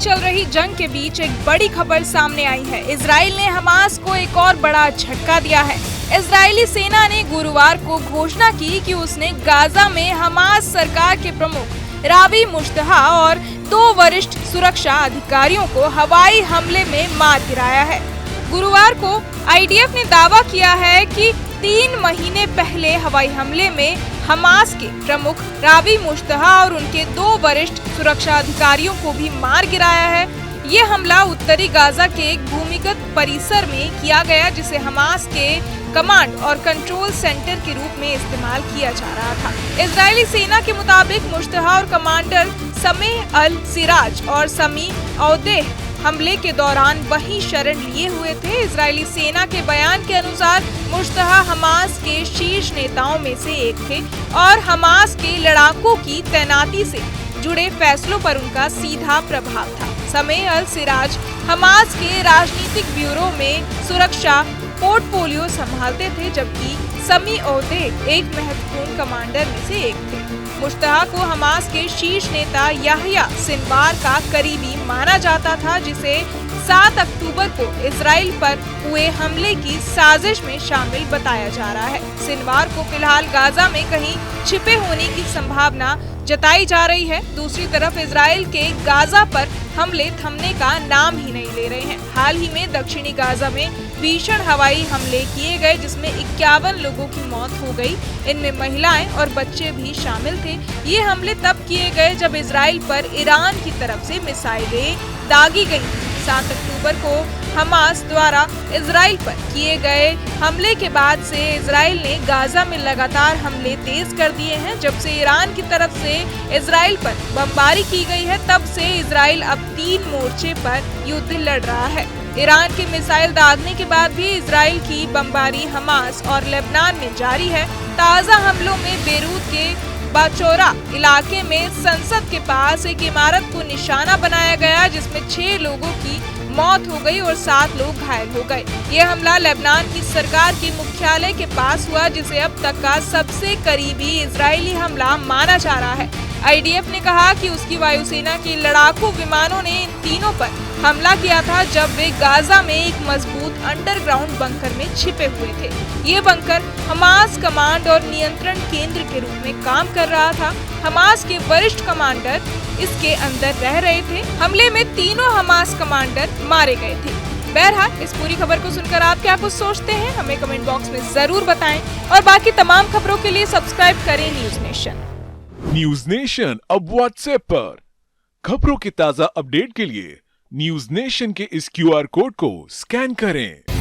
चल रही जंग के बीच एक बड़ी खबर सामने आई है। इजराइल ने हमास को एक और बड़ा झटका दिया है। इजरायली सेना ने गुरुवार को घोषणा की कि उसने गाजा में हमास सरकार के प्रमुख रावी मुश्तहा और 2 वरिष्ठ सुरक्षा अधिकारियों को हवाई हमले में मार गिराया है। गुरुवार को आईडीएफ ने दावा किया है कि 3 महीने पहले हवाई हमले में हमास के प्रमुख रावी मुश्तहा और उनके 2 वरिष्ठ सुरक्षा अधिकारियों को भी मार गिराया है। ये हमला उत्तरी गाजा के एक भूमिगत परिसर में किया गया, जिसे हमास के कमांड और कंट्रोल सेंटर के रूप में इस्तेमाल किया जा रहा था। इजरायली सेना के मुताबिक मुश्तहा और कमांडर समेह अल सिराज और समी औदेह हमले के दौरान वहीं शरण लिए हुए थे। इजरायली सेना के बयान के अनुसार मुश्तहा हमास के शीर्ष नेताओं में से एक थे और हमास के लड़ाकों की तैनाती से जुड़े फैसलों पर उनका सीधा प्रभाव था। समेह अल सिराज हमास के राजनीतिक ब्यूरो में सुरक्षा पोर्टफोलियो संभालते थे, जबकि समी औदेह एक महत्वपूर्ण कमांडर में से एक थे। मुश्तहा को हमास के शीर्ष नेता याह्या सिनवार का करीबी माना जाता था, जिसे 7 अक्टूबर को इजराइल पर हुए हमले की साजिश में शामिल बताया जा रहा है। सिनवार को फिलहाल गाजा में कहीं छिपे होने की संभावना जताई जा रही है। दूसरी तरफ इजराइल के गाजा पर हमले थमने का नाम ही नहीं ले रहे हैं। हाल ही में दक्षिणी गाजा में भीषण हवाई हमले किए गए, जिसमें 51 लोगों की मौत हो गई। इनमें महिलाएं और बच्चे भी शामिल थे। ये हमले तब किए गए जब इजराइल पर ईरान की तरफ से मिसाइलें दागी गई। 7 अक्टूबर को हमास द्वारा इजराइल पर किए गए हमले के बाद से इजराइल ने गाजा में लगातार हमले तेज कर दिए हैं। जब से ईरान की तरफ से इजराइल पर बमबारी की गई है, तब से इजराइल अब 3 मोर्चे पर युद्ध लड़ रहा है। ईरान के मिसाइल दागने के बाद भी इजराइल की बमबारी हमास और लेबनान में जारी है। ताज़ा हमलों में बेरूत के बाचोरा इलाके में संसद के पास एक इमारत को निशाना बनाया गया, जिसमें 6 लोगों की मौत हो गई और 7 लोग घायल हो गए। ये हमला लेबनान की सरकार के मुख्यालय के पास हुआ, जिसे अब तक का सबसे करीबी इजरायली हमला माना जा रहा है। आईडीएफ ने कहा कि उसकी वायुसेना के लड़ाकू विमानों ने इन तीनों पर हमला किया था जब वे गाजा में एक मजबूत अंडरग्राउंड बंकर में छिपे हुए थे। ये बंकर हमास कमांड और नियंत्रण केंद्र के रूप में काम कर रहा था। हमास के वरिष्ठ कमांडर इसके अंदर रह रहे थे। हमले में तीनों हमास कमांडर मारे गए थे। बहरहाल इस पूरी खबर को सुनकर आप क्या कुछ सोचते हैं, हमें कमेंट बॉक्स में जरूर बताएं और बाकी तमाम खबरों के लिए सब्सक्राइब करें न्यूज नेशन। न्यूज नेशन अब व्हाट्सएप पर खबरों की ताजा अपडेट के लिए न्यूज नेशन के इस QR कोड को स्कैन करें।